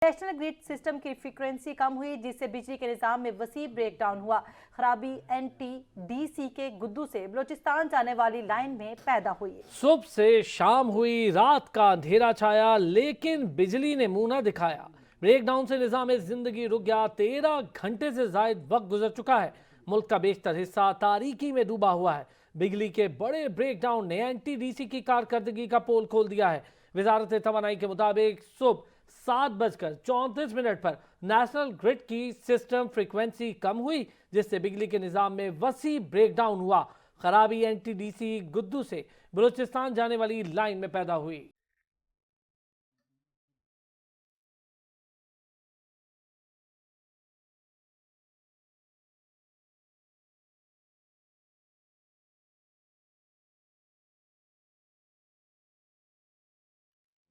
National grade system کی frequency کم ہوئی جس سے بجلی کے نظام میں وسیع بریک ڈاؤن ہوا۔ خرابی NTDC کے گدو سے بلوچستان جانے والی لائن میں پیدا ہوئی۔ صبح سے شام ہوئی، رات کا اندھیرا چھایا لیکن بجلی نے منہ نہ دکھایا۔ بریک ڈاؤن سے نظام زندگی رک گیا۔ 13 گھنٹے سے زائد وقت گزر چکا ہے۔ ملک کا بیشتر حصہ تاریکی میں ڈوبا ہوا ہے۔ بجلی کے بڑے بریک ڈاؤن نے NTDC کی کارکردگی کا پول کھول دیا ہے۔ وزارت توانائی کے مطابق صبح 7:34 پر نیشنل گرڈ کی سسٹم فریکوینسی کم ہوئی جس سے بجلی کے نظام میں وسیع بریک ڈاؤن ہوا۔ خرابی NTDC گدو سے بلوچستان جانے والی لائن میں پیدا ہوئی۔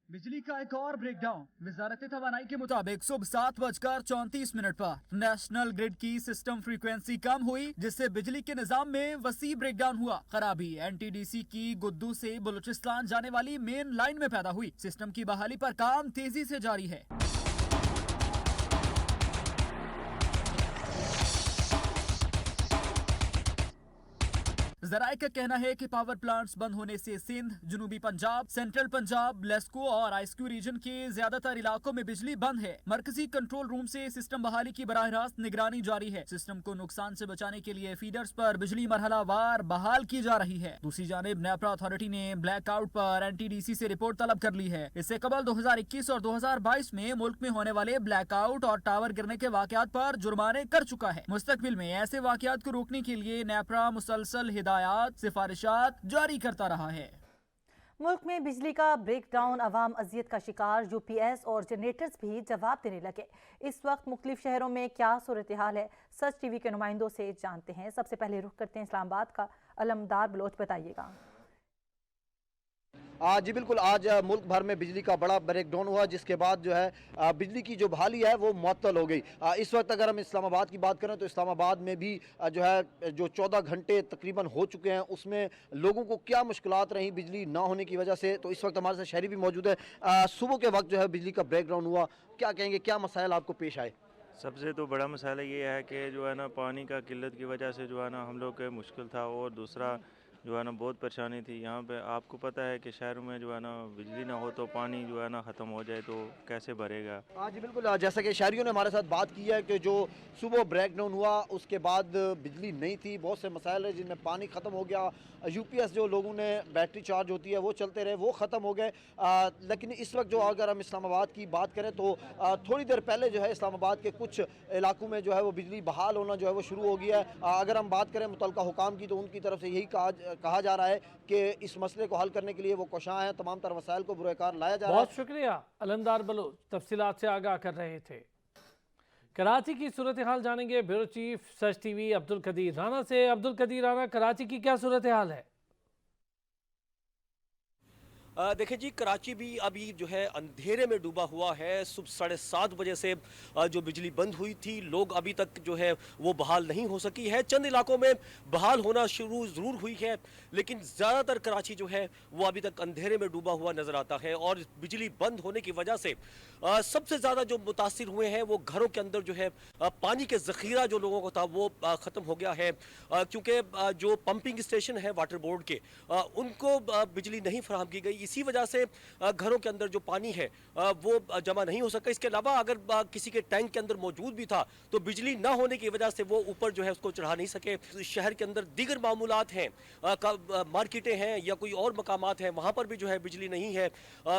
بجلی کا ایک اور بریک ڈاؤن وزارت توانائی کے مطابق صبح 7:34 پر نیشنل گرڈ کی سسٹم فریکوینسی کم ہوئی جس سے بجلی کے نظام میں وسیع بریک ڈاؤن ہوا۔ خرابی NTDC کی گدو سے بلوچستان جانے والی مین لائن میں پیدا ہوئی۔ سسٹم کی بحالی پر کام تیزی سے جاری ہے۔ ذرائع کا کہنا ہے کہ پاور پلانٹس بند ہونے سے سندھ، جنوبی پنجاب، سینٹرل پنجاب، لیسکو اور آئس کیو ریجن کے زیادہ تر علاقوں میں بجلی بند ہے۔ مرکزی کنٹرول روم سے سسٹم بحالی کی براہ راست نگرانی جاری ہے۔ سسٹم کو نقصان سے بچانے کے لیے فیڈرز پر بجلی مرحلہ وار بحال کی جا رہی ہے۔ دوسری جانب نیپرا اتھارٹی نے بلیک آؤٹ پر NTDC سے رپورٹ طلب کر لی ہے۔ اس سے قبل 2021 اور 2022 میں ملک میں ہونے والے بلیک آؤٹ اور ٹاور گرنے کے واقعات پر جرمانے کر چکا ہے۔ مستقبل میں ایسے واقعات کو روکنے کے لیے نیپرا مسلسل سفارشات جاری کرتا رہا ہے۔ ملک میں بجلی کا بریک ڈاؤن عوام اذیت کا شکار، UPS اور جنریٹرز بھی جواب دینے لگے۔ اس وقت مختلف شہروں میں کیا صورتحال ہے، سچ TV کے نمائندوں سے جانتے ہیں۔ سب سے پہلے رخ کرتے ہیں اسلام آباد کا۔ علمدار بلوچ، بتائیے گا۔ جی بالکل، آج ملک بھر میں بجلی کا بڑا بریک ڈاؤن ہوا جس کے بعد جو ہے بجلی کی جو بحالی ہے وہ معطل ہو گئی۔ اس وقت اگر ہم اسلام آباد کی بات کریں تو اسلام آباد میں بھی جو ہے 14 گھنٹے تقریباً ہو چکے ہیں، اس میں لوگوں کو کیا مشکلات رہیں بجلی نہ ہونے کی وجہ سے، تو اس وقت ہمارے ساتھ شہری بھی موجود ہے۔ صبح کے وقت جو ہے بجلی کا بریک ڈاؤن ہوا، کیا کہیں گے، کیا مسائل آپ کو پیش آئے؟ سب سے تو بڑا مسئلہ یہ ہے کہ جو ہے نا پانی کا قلت کی وجہ سے جو ہے نا ہم لوگ کے مشکل تھا، اور دوسرا جو ہے نا بہت پریشانی تھی یہاں پہ۔ آپ کو پتہ ہے کہ شہروں میں جو ہے نا بجلی نہ ہو تو پانی جو ہے نا ختم ہو جائے تو کیسے بھرے گا۔ جی بالکل، جیسا کہ شہریوں نے ہمارے ساتھ بات کی ہے کہ جو صبح بریک ڈاؤن ہوا اس کے بعد بجلی نہیں تھی، بہت سے مسائل ہیں جن میں پانی ختم ہو گیا، UPS جو لوگوں نے بیٹری چارج ہوتی ہے وہ چلتے رہے، وہ ختم ہو گئے۔ لیکن اس وقت جو اگر ہم اسلام آباد کی بات کریں تو تھوڑی دیر پہلے جو ہے اسلام آباد کے کچھ علاقوں میں جو ہے وہ بجلی بحال ہونا جو ہے وہ شروع ہو گیا ہے۔ اگر ہم بات کریں متعلقہ حکام کی تو ان کی طرف سے یہی کہا جا رہا ہے کہ اس مسئلے کو حل کرنے کے لیے وہ کوشاں ہیں، تمام تر وسائل کو بروئے کار لایا جا رہا ہے۔ بہت شکریہ علمدار بلوچ، تفصیلات سے آگاہ کر رہے تھے۔ کراچی کی صورتحال جانیں گے بیورو چیف سچ TV عبدالقدیر رانا سے۔ عبدالقدیر رانا، کراچی کی کیا صورتحال ہے؟ دیکھیں جی، کراچی بھی ابھی جو ہے اندھیرے میں ڈوبا ہوا ہے۔ صبح 7:30 بجے سے جو بجلی بند ہوئی تھی، لوگ ابھی تک جو ہے وہ بحال نہیں ہو سکی ہے۔ چند علاقوں میں بحال ہونا شروع ضرور ہوئی ہے لیکن زیادہ تر کراچی جو ہے وہ ابھی تک اندھیرے میں ڈوبا ہوا نظر آتا ہے، اور بجلی بند ہونے کی وجہ سے سب سے زیادہ جو متاثر ہوئے ہیں وہ گھروں کے اندر جو ہے پانی کے ذخیرہ جو لوگوں کو تھا وہ ختم ہو گیا ہے، کیونکہ جو پمپنگ اسٹیشن ہے واٹر بورڈ کے ان کو بجلی نہیں فراہم کی گئی، اسی وجہ سے گھروں کے اندر جو پانی ہے وہ جمع نہیں ہو سکا۔ اس کے علاوہ اگر کسی کے ٹینک کے اندر موجود بھی تھا تو بجلی نہ ہونے کی وجہ سے وہ اوپر جو ہے اس کو چڑھا نہیں سکے۔ شہر کے اندر دیگر معمولات ہیں، مارکیٹیں ہیں یا کوئی اور مقامات ہیں، وہاں پر بھی جو ہے بجلی نہیں ہے،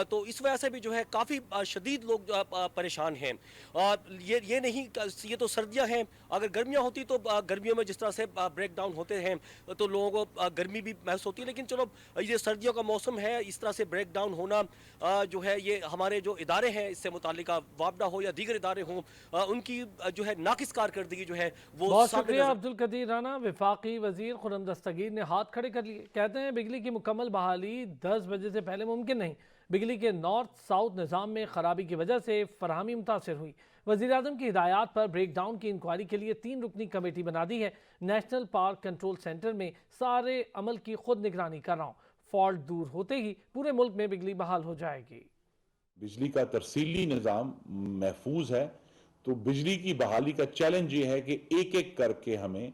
تو اس وجہ سے بھی جو ہے کافی شدید لوگ پریشان ہیں۔ یہ نہیں، یہ تو سردیاں ہیں، اگر گرمیاں ہوتی تو گرمیوں میں جس طرح سے بریک ڈاؤن ہوتے ہیں تو لوگوں کو گرمی بھی محسوس ہوتی ہے، لیکن چلو یہ سردیوں کا موسم ہے، اس طرح سے بریک ڈاؤن ہونا جو ہے یہ ہمارے جو ادارے ہیں اس سے متعلقہ وابڈا ہو یا دیگر ادارے ہوں، ان کی جو ہے ناقص کارکردگی جو ہے وہ بہت شکریہ عبدالقدیر رانا۔ وفاقی وزیر خرم دستگیر نے ہاتھ کھڑے کر لیے، کہتے ہیں بجلی کی مکمل بحالی 10 بجے سے پہلے ممکن نہیں۔ بجلی کے نارتھ ساؤتھ نظام میں خرابی کی وجہ سے فراہمی متاثر ہوئی۔ وزیراعظم کی ہدایات پر بریک ڈاؤن کی انکوائری کے لیے 3 رکنی کمیٹی بنا دی ہے۔ نیشنل پاور کنٹرول سینٹر میں سارے عمل کی خود نگرانی کر رہا ہوں، فالٹ دور ہوتے ہی پورے ملک میں بجلی بحال ہو جائے گی۔ बिजली का तरसीली निज़ाम महफूज है, तो बिजली की बहाली का चैलेंज ये है कि एक एक करके हमें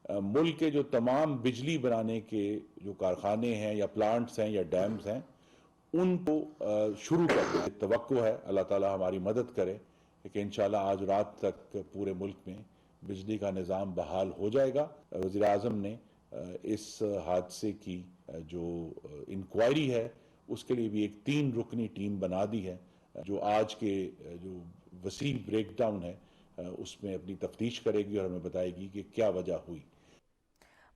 मुल्क के जो तमाम बिजली बनाने के जो कारखाने हैं या प्लांट्स हैं या डैम्स हैं उनको शुरू करना है। तवक्को है अल्लाह ताला हमारी मदद करे कि इंशाल्लाह आज रात तक पूरे मुल्क में बिजली का निज़ाम बहाल हो जाएगा। वज़ीर आज़म ने इस हादसे की जो इंक्वायरी है उसके लिए भी एक 3 रुकनी टीम बना दी है, जो आज के जो वसी ब्रेकडाउन है उसमें अपनी तफ्तीश करेगी और हमें बताएगी कि क्या वजह हुई।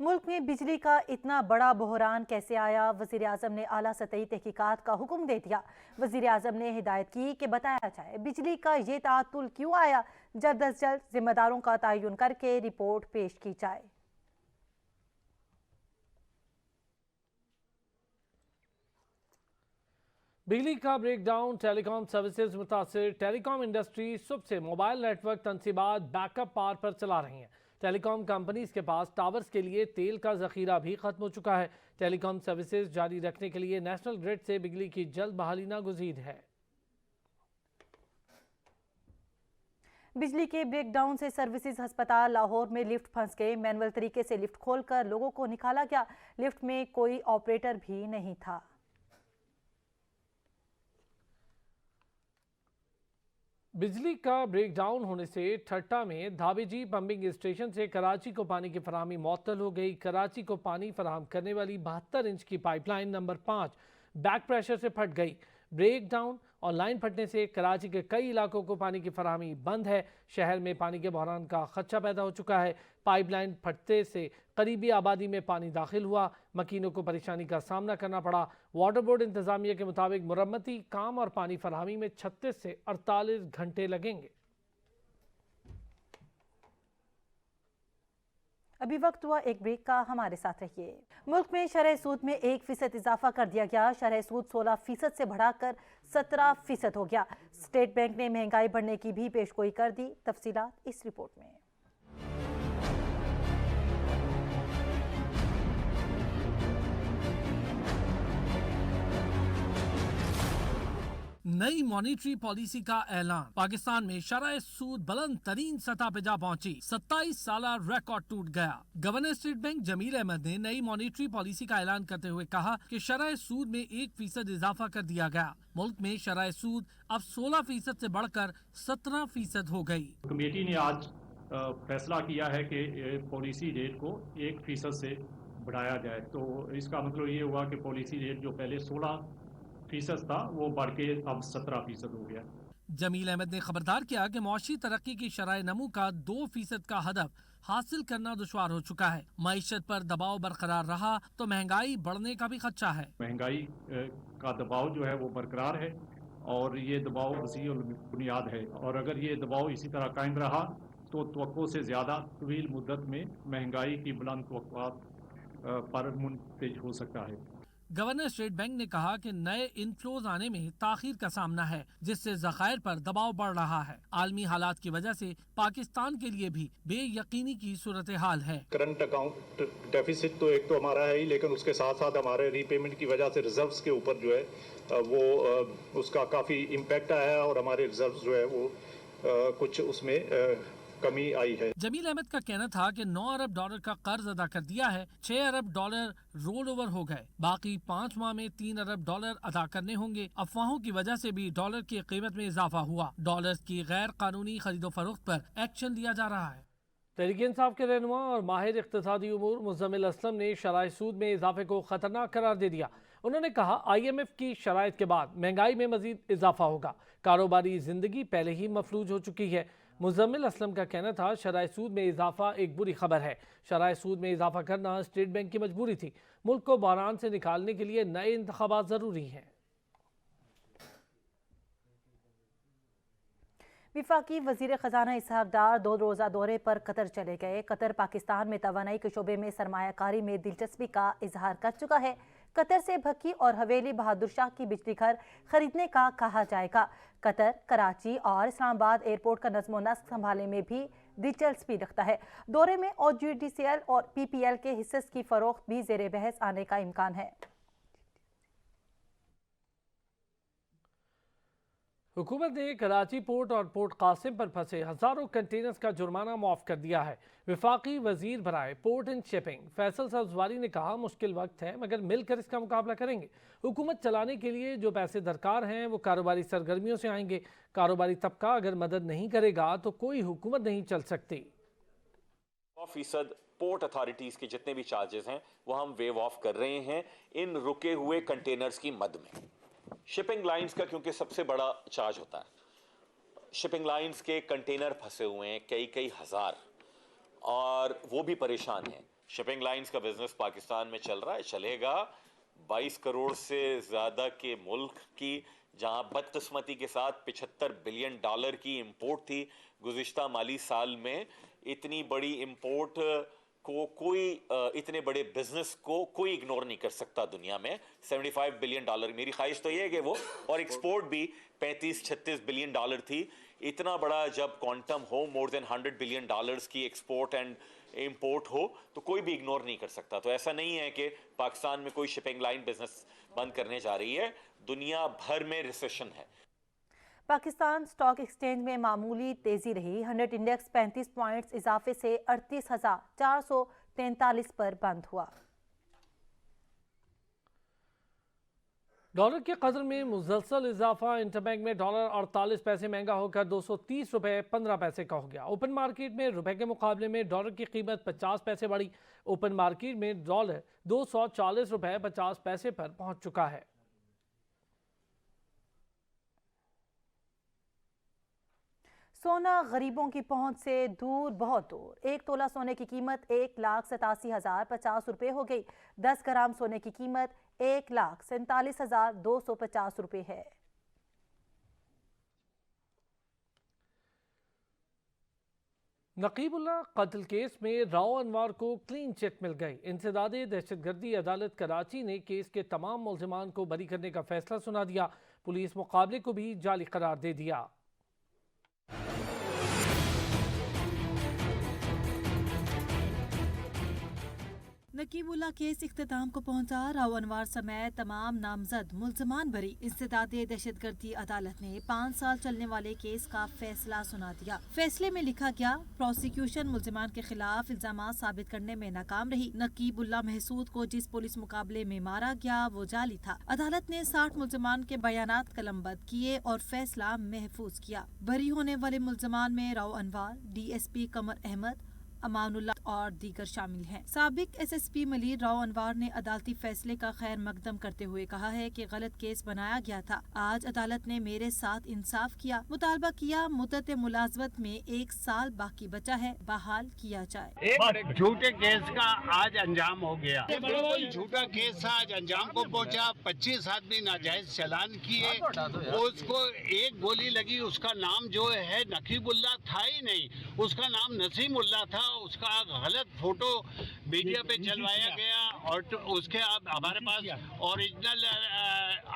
मुल्क में बिजली का इतना बड़ा बहरान कैसे आया? वज़ीर आज़म ने आला सतही तहकीकात का हुक्म दे दिया। वज़ीर आज़म ने हिदायत की कि बताया जाए बिजली का ये ताअत्तुल क्यों आया, जल्द अज जल्द जिम्मेदारों का तयन करके रिपोर्ट पेश की जाए। बिजली का ब्रेकडाउन, टेलीकॉम सर्विसेज मुतासिर। टेलीकॉम इंडस्ट्री सुबह से मोबाइल नेटवर्क तनसीबात बैकअप पावर पर चला रही हैं। टेलीकॉम कंपनीज के पास टावर्स के लिए तेल का जखीरा भी खत्म हो चुका है। टेलीकॉम सर्विसेज जारी रखने के लिए नेशनल ग्रिड से बिजली की जल्द बहाली नागुज़ीर है। बिजली के ब्रेकडाउन से सर्विसेज अस्पताल लाहौर में लिफ्ट फंस गए। मैनुअल तरीके से लिफ्ट खोलकर लोगों को निकाला गया। लिफ्ट में कोई ऑपरेटर भी नहीं था। बिजली का ब्रेकडाउन होने से ठट्टा में धाबेजी पंपिंग स्टेशन से कराची को पानी की फराहमी मअतल हो गई। कराची को पानी फराहम करने वाली 72 इंच की पाइपलाइन नंबर 5 बैक प्रेशर से फट गई। ब्रेकडाउन और लाइन फटने से कराची के कई इलाकों को पानी की फराहमी बंद है। शहर में पानी के बहरान का खदशा पैदा हो चुका है। पाइपलाइन फटने से करीबी आबादी में पानी दाखिल हुआ। मकीनों को परेशानी का सामना करना पड़ा। वाटर बोर्ड इंतजामिया के मुताबिक मुरम्मती काम और पानी फराहमी में 36 से 48 घंटे लगेंगे। अभी वक्त हुआ एक ब्रेक का, हमारे साथ रहिए। मुल्क में शरह सूद में 1% इजाफा कर दिया गया। शरह सूद 16% से बढ़ाकर 17% हो गया। स्टेट बैंक ने महंगाई बढ़ने की भी पेशगोई कर दी। तफसीलात इस रिपोर्ट में। नई मॉनेटरी पॉलिसी का ऐलान। पाकिस्तान में शरह सूद बुलंद तरीन सतह पे जा पहुंची। 27 साला रिकॉर्ड टूट गया। Governor state bank Jameel Ahmed ने नई मॉनेटरी पॉलिसी का ऐलान करते हुए कहा कि शरह सूद में 1% इजाफा कर दिया गया। मुल्क में शरह सूद अब 16% से बढ़कर 17% हो गई। कमेटी ने आज फैसला किया है कि पॉलिसी रेट को 1% से बढ़ाया जाए। तो इसका मतलब ये हुआ कि पॉलिसी रेट जो पहले 16% था वो बढ़ के अब 17% हो गया। जमील अहमद ने खबरदार किया कि मुआशी तरक्की की शरह नमू का 2% का हदफ हासिल करना दुश्वार हो चुका है। मईशत पर दबाव बरकरार रहा तो महंगाई बढ़ने का भी खदशा है। महंगाई का दबाव जो है वो बरकरार है और ये दबाव वसी और बुनियाद है, और अगर ये दबाव इसी तरह कायम रहा तो तवक्को से ज़्यादा तवील मुद्दत में महंगाई की बुलंद तवक्कुआत पर मुंतज हो सकता है। गवर्नर स्टेट बैंक ने कहा कि नए इनफ्लोज आने में ताखीर का सामना है, जिससे ज़खायर पर दबाव बढ़ रहा है। आलमी हालात की वजह से पाकिस्तान के लिए भी बेयकीनी की सूरत हाल है। करंट अकाउंट डेफिसिट तो एक तो हमारा है ही, लेकिन उसके साथ साथ हमारे रीपेमेंट की वजह से रिजर्व्स के ऊपर जो है वो उसका काफ़ी इम्पैक्ट आया है और हमारे रिजर्व्स जो है वो कुछ उसमें कमी आई है। जमील अहमद का कहना था कि 9 अरब डॉलर का कर्ज अदा कर दिया है। 6 अरब डॉलर रोल ओवर हो गए। बाकी 5 माह में 3 अरब डॉलर अदा करने होंगे। अफवाहों की वजह से भी डॉलर की कीमत में इजाफा हुआ। डॉलर की गैर कानूनी खरीदो फरोख्त पर एक्शन लिया जा रहा है। तहरीक इंसाफ के रहनुमा और माहिर इख्तिसादी उमूर मुज़म्मिल असलम ने शरह सूद में इजाफे को खतरनाक करार दे दिया। उन्होंने कहा IMF की शराइत के बाद महंगाई में मजीद इजाफा होगा। कारोबारी जिंदगी पहले ही मफलूज हो चुकी है। मुज़म्मिल असलम का कहना था शरह सूद में इजाफा एक बुरी खबर है। शरह सूद में इजाफा करना स्टेट बैंक की मजबूरी थी। मुल्क को बहरान से निकालने के लिए नए इंतखाबात जरूरी हैं। वफाकी वजीर खजाना इसहाक डार 2 रोज़ा दौरे पर कतर चले गए। कतर पाकिस्तान में तवानाई के शोबे में सरमायाकारी में दिलचस्पी का इजहार कर चुका है। कतर से भक्की और हवेली बहादुर शाह की बिजली घर खरीदने का कहा जाएगा। कतर कराची और इस्लामाबाद एयरपोर्ट का नज़्म नस्क संभालने में भी दिलचस्पी रखता है। दौरे में OGDCL और PPL के हिस्से की फरोख्त भी ज़ेरे बहस आने का इम्कान है। हुकूमत ने कराची पोर्ट और पोर्ट कासिम पर फंसे हजारों कंटेनर्स का जुर्माना माफ कर दिया है। वफाकी वजीर बराए port and shipping Faisal Sabzwari ने कहा, मुश्किल वक्त है मगर मिलकर इसका मुकाबला करेंगे। हुकूमत चलाने के लिए जो पैसे दरकार हैं वो कारोबारी सरगर्मियों से आएंगे। कारोबारी तबका अगर मदद नहीं करेगा तो कोई हुकूमत नहीं चल सकती। 100% पोर्ट अथॉरिटीज़ के जितने भी चार्जेस हैं वो हम वेव ऑफ कर रहे हैं इन रुके हुए कंटेनर्स की मद में। शिपिंग लाइंस का क्योंकि सबसे बड़ा चार्ज होता है, शिपिंग लाइंस के कंटेनर फंसे हुए हैं कई हज़ार और वो भी परेशान हैं। शिपिंग लाइंस का बिजनेस पाकिस्तान में चल रहा है, चलेगा। 22 करोड़ से ज़्यादा के मुल्क की जहां बदकिस्मती के साथ $75 बिलियन की इंपोर्ट थी गुज़िश्ता माली साल में, इतनी बड़ी इंपोर्ट को कोई इतने बड़े बिजनेस को कोई इग्नोर नहीं कर सकता दुनिया में। $75 बिलियन, मेरी ख्वाहिश तो ये है कि वो, और एक्सपोर्ट भी 35-36 बिलियन डॉलर थी। इतना बड़ा जब क्वांटम हो, मोर देन $100 बिलियन की एक्सपोर्ट एंड इंपोर्ट हो, तो कोई भी इग्नोर नहीं कर सकता। तो ऐसा नहीं है कि पाकिस्तान में कोई शिपिंग लाइन बिजनेस बंद करने जा रही है, दुनिया भर में रिसेशन है। पाकिस्तान स्टॉक एक्सचेंज में मामूली तेजी रही। 100 इंडेक्स 35 पॉइंट्स इजाफे से 38,443 पर बंद हुआ। डॉलर के कदर में मुसलसल इजाफा। इंटरबैंक में डॉलर 48 पैसे महंगा होकर 230 रुपए 15 पैसे का हो गया। ओपन मार्केट में रुपए के मुकाबले में डॉलर की कीमत 50 पैसे बढ़ी। ओपन मार्केट में डॉलर 240 रुपए 50 पैसे पर पहुंच चुका है। सोना गरीबों की पहुंच से दूर, बहुत दूर। 1 तोला सोने की कीमत 1,87,050 रुपये हो गई। 10 ग्राम सोने की कीमत 1,47,250 रुपये है। नकीबुल्लाह कत्ल केस में राव अनवर को क्लीन चिट मिल गई। इंसदादे दहशतगर्दी अदालत कराची ने केस के तमाम मुल्जिमान को बरी करने का फैसला सुना दिया। पुलिस मुकाबले को भी जाली करार दे दिया। नकीबुल्लाह केस इख्तिताम को पहुंचा। राव अनवर समेत तमाम नामजद मुल्ज़मान बरी। इंसदादे दहशतगर्दी अदालत ने 5 साल चलने वाले केस का फैसला सुना दिया। फैसले में लिखा गया, प्रोसिक्यूशन मुल्ज़मान के खिलाफ इल्जामात साबित करने में नाकाम रही। नकीबुल्लाह महसूद को जिस पुलिस मुकाबले में मारा गया वो जाली था। अदालत ने 60 मुल्ज़मान के बयानात कलमबंद किए और फैसला महफूज किया। बरी होने वाले मुल्ज़मान में राव अनवर, DSP कमर अहमद, अमानुल्लाह और दीगर शामिल हैं। साबिक SSP मलिर राव अनवर ने अदालती फैसले का खैर मकदम करते हुए कहा है कि गलत केस बनाया गया था। आज अदालत ने मेरे साथ इंसाफ किया। मुतालबा किया मुद्दत मुलाजमत में 1 साल बाकी बचा है, बहाल किया जाए। एक झूठे केस का आज अंजाम हो गया। बिल्कुल झूठा केस आज अंजाम को पहुंचा। 25 आदमी नाजायज चालान किए, उसको एक गोली लगी। उसका नाम जो है नकीबुल्लाह था ही नहीं, उसका नाम नसीमुल्लाह था। उसका गलत फोटो मीडिया पे चलवाया गया और तो उसके अब हमारे पास ओरिजिनल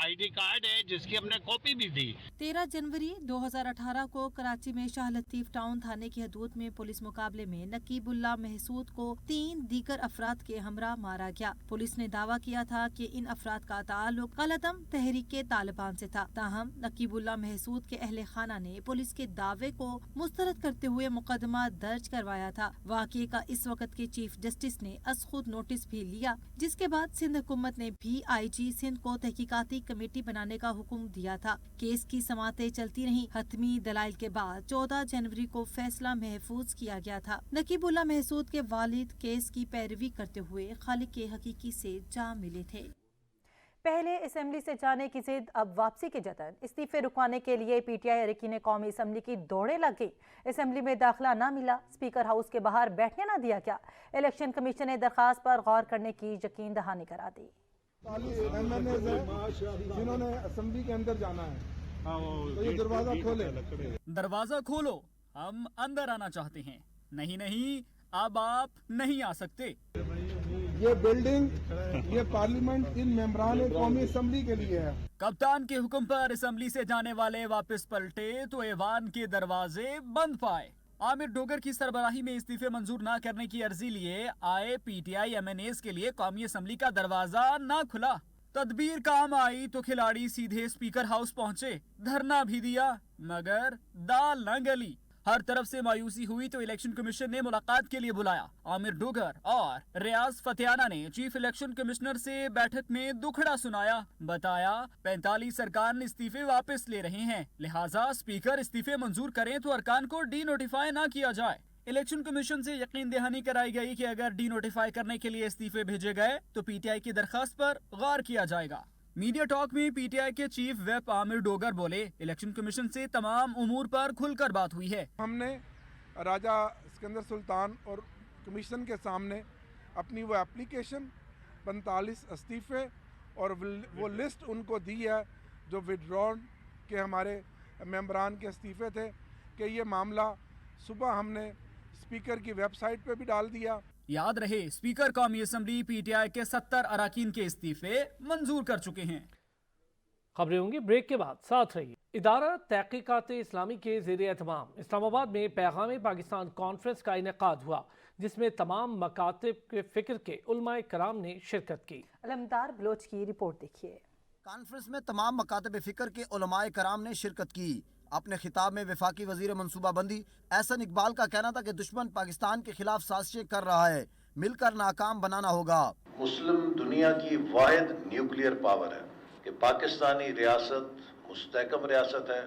ID कार्ड है जिसकी हमने कॉपी भी दी। 13 जनवरी 2018 को कराची में शाह लतीफ टाउन थाने की हदूद में पुलिस मुकाबले में नकीबुल्लाह महसूद को 3 दीगर अफराद के हमरा मारा गया। पुलिस ने दावा किया था कि इन अफराद का ताल्लुक कलअदम तहरीके तालिबान से था। ताहम नकीबुल्लाह महसूद के अहले खाना ने पुलिस के दावे को मुस्तरद करते हुए मुकदमा दर्ज करवाया था। वाक़ये का इस वक्त के चीफ जस्टिस ने अज खुद नोटिस भी लिया, जिसके बाद सिंध हुकूमत ने भी IG सिंध को तहकीकाती कमेटी बनाने का हुक्म दिया था। केस की समातें चलती रहीं। हतमी दलाइल के बाद 14 जनवरी को फैसला महफूज किया गया था। नकीबुल्लाह महसूद के वालिद केस की पैरवी करते हुए खालिक के हकीकी से जा मिले थे। पहले असेंबली से जाने की जिद, अब वापसी के जतन। इस्तीफे रुकवाने के लिए PTI अरकान कौमी असेंबली की दौड़े लग गई। असेंबली में दाखिला न मिला, स्पीकर हाउस के बाहर बैठने न दिया गया। इलेक्शन कमीशन ने दरखास्त पर गौर करने की यकीन दहानी करा दी। जिन्होंने असेंबली के अंदर जाना है तो ये दरवाजा खोले। दरवाजा खोलो, हम अंदर आना चाहते हैं। नहीं, अब आप नहीं आ सकते। ये बिल्डिंग, ये पार्लियामेंट इन मेंबरान कौमी असेंबली के लिए है। कप्तान के हुक्म पर असेंबली से जाने वाले वापस पलटे तो ऐवान के दरवाजे बंद पाए। आमिर डोगर की सरबराही में इस्तीफे मंजूर न करने की अर्जी लिए आए PTI MNAs के लिए कौमी असेंबली का दरवाजा न खुला। तदबीर काम आई तो खिलाड़ी सीधे स्पीकर हाउस पहुंचे, धरना भी दिया मगर दाल न गली। हर तरफ से मायूसी हुई तो इलेक्शन कमीशन ने मुलाकात के लिए बुलाया। आमिर डोगर और रियाज फतेहाना ने चीफ इलेक्शन कमिश्नर से बैठक में दुखड़ा सुनाया। बताया 45 सरकार ने इस्तीफे वापस ले रहे हैं, लिहाजा स्पीकर इस्तीफे मंजूर करें तो अरकान को डी नोटिफाई न किया जाए। इलेक्शन कमीशन से यकीन दहानी कराई गई कि अगर डी नोटिफाई करने के लिए इस्तीफे भेजे गए तो पीटीआई की दरखास्त पर गौर किया जाएगा। मीडिया टॉक में पीटीआई के चीफ व्हिप आमिर डोगर बोले, इलेक्शन कमीशन से तमाम उमूर पर खुलकर बात हुई है। हमने राजा सिकंदर सुल्तान और कमीशन के सामने अपनी वो एप्लीकेशन 45 इस्तीफे और वो लिस्ट उनको दी है जो विड्रॉन के हमारे मेंबरान के इस्तीफे थे कि ये मामला सुबह हमने स्पीकर की वेबसाइट पे भी डाल दिया। याद रहे, स्पीकर कौमी असम्बली पीटीआई के 70 अराकीन के इस्तीफे मंजूर कर चुके हैं। खबरें होंगी ब्रेक के बाद, साथ रहिए। इदारा तहकीकात इस्लामी के ज़ेर एहतमाम इस्लामाबाद में पैगाम पाकिस्तान कॉन्फ्रेंस का इनेकाद हुआ, जिसमें तमाम मकातिब के फ़िक्र के उलमाए कराम ने शिरकत की। अलमदार बलोच की रिपोर्ट देखिए। कॉन्फ्रेंस में तमाम मकातिब फ़िक्र के उलमाए कराम ने शिरकत की। अपने खिताब में वफाकी वजीर मनसूबाबंदी एहसन इकबाल का कहना था कि दुश्मन पाकिस्तान के खिलाफ साजिशें कर रहा है, मिलकर नाकाम बनाना होगा। मुस्लिम दुनिया की वाहिद न्यूक्लियर पावर है कि पाकिस्तानी रियासत मुस्तहकम रियासत है,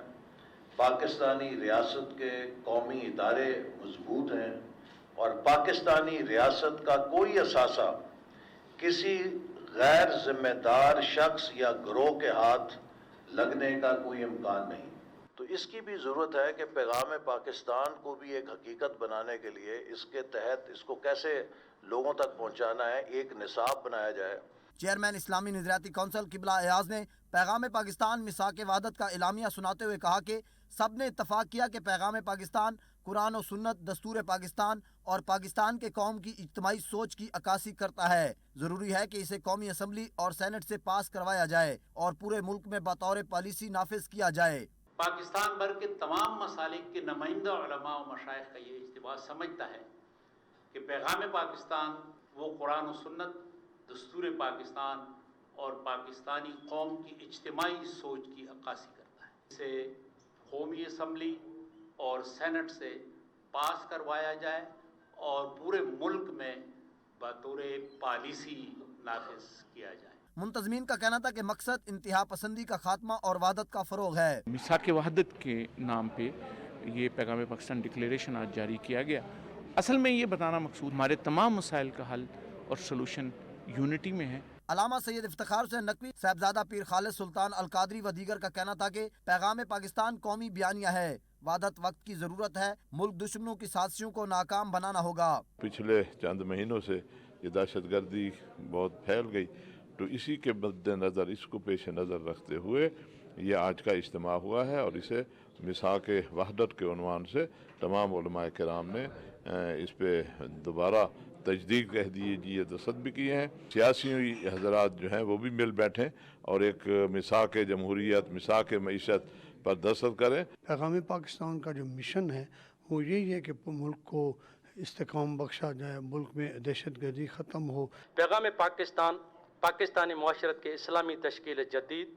पाकिस्तानी रियासत के कौमी इदारे मजबूत हैं और पाकिस्तानी रियासत का कोई असासा किसी गैर जिम्मेदार शख्स या गिरोह के हाथ लगने का कोई इम्कान नहीं। तो इसकी भी ज़रूरत है कि पैगाम पाकिस्तान को भी एक हकीकत बनाने के लिए इसके तहत इसको कैसे लोगों तक पहुंचाना है, एक निसाब बनाया जाए। चेयरमैन इस्लामी नज़रियाती कौंसिल किबला एयाज ने पैगाम पाकिस्तान मिसाक वहादत का एलामिया सुनाते हुए कहा कि सब ने इत्तफाक किया कि पैगाम पाकिस्तान कुरान और सुन्नत, दस्तूर पाकिस्तान और पाकिस्तान के कौम की इज्तिमाई सोच की अक्कासी करता है। ज़रूरी है कि इसे कौमी असम्बली और सेनेट से पास करवाया जाए और पूरे मुल्क में बतौर पॉलिसी नाफिज किया जाए। पाकिस्तान भर के तमाम मसालिक के नुमाइंदा उलमा और मशाइख का ये इज्तिमा समझता है कि पैगाम पाकिस्तान वो कुरान और सुन्नत, दस्तूर पाकिस्तान और पाकिस्तानी कौम की इज्तिमाई सोच की अक्कासी करता है। इसे कौमी असम्बली और सेनेट से पास करवाया जाए और पूरे मुल्क में बतौर पॉलिसी नाफिज किया जाए। मुंतजमीन का कहना था कि मकसद इंतहा पसंदी का खात्मा और वहादत का फ़रोग है। मिसाक वहादत के नाम पे ये पैगाम पाकिस्तान डिक्लेरेशन आज जारी किया गया। असल में ये बताना मकसूद हमारे तमाम मसाइल का हल और सलूशन यूनिटी में है। अलामा सैयद इफ्तिखार हुसैन नकवी, साहबजादा पीर खालिद सुल्तान अलकादरी व दीगर का कहना था कि पैगाम पाकिस्तान कौमी बयानिया है, वहादत वक्त की ज़रूरत है, मुल्क दुश्मनों की साजिशों को नाकाम बनाना होगा। पिछले चंद महीनों से ये दहशतगर्दी बहुत फैल गई, तो इसी के मद्देनज़र इसको पेश नज़र रखते हुए ये आज का इज्तिमा हुआ है और इसे मिसाक वहदत के उन्वान से तमाम उलमाए किराम ने इस पे दोबारा तजदीद कह दीजिए दस्तखत भी किए हैं। सियासी हजरात जो हैं वो भी मिल बैठें और एक मिसाक जमहूरियत, मिसाक मईशत पर दस्तखत करें। पैगाम पाकिस्तान का जो मिशन है वो यही है कि मुल्क को इस्तेकाम बख्शा जाए, मुल्क में दहशतगर्दी ख़त्म हो। पैगाम पाकिस्तान पाकिस्तानी मुआशरत के इस्लामी तश्कील जदीद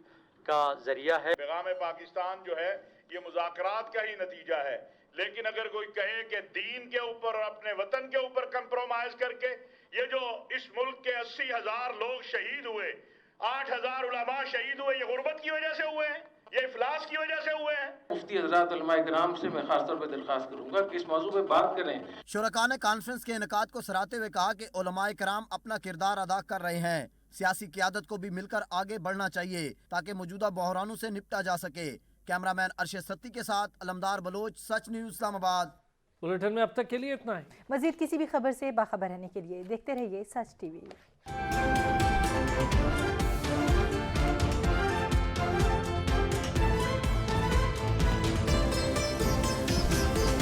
का जरिया है। पैगाम पाकिस्तान जो है ये मुज़ाकरात का ही नतीजा है, लेकिन अगर कोई कहे कि दीन के ऊपर और अपने वतन के ऊपर कंप्रोमाइज करके ये जो इस मुल्क के 80,000 लोग शहीद हुए, 8,000 उलमा शहीद हुए, ये गुर्बत की वजह से हुए हैं, ये इफलास की वजह से हुए हैं। मुफ्ती हज़रात उलमाए किराम से मैं खासतौर पर दरख्वास्त करूंगा कि इस मौजू पे बात करें। शुरका ने कॉन्फ्रेंस के इनेकाद को सराहते हुए कहा कि उलमाए किराम अपना किरदार अदा कर रहे हैं, सियासी क़यादत को भी मिलकर आगे बढ़ना चाहिए ताकि मौजूदा बहरानों से निपटा जा सके। कैमरामैन अरशद सत्ती के साथ अलमदार बलोच, सच न्यूज़ इस्लामाबाद। बुलेटिन में अब तक के लिए इतना ही। मजीद किसी भी खबर से बाखबर रहने के लिए देखते रहिए सच टीवी।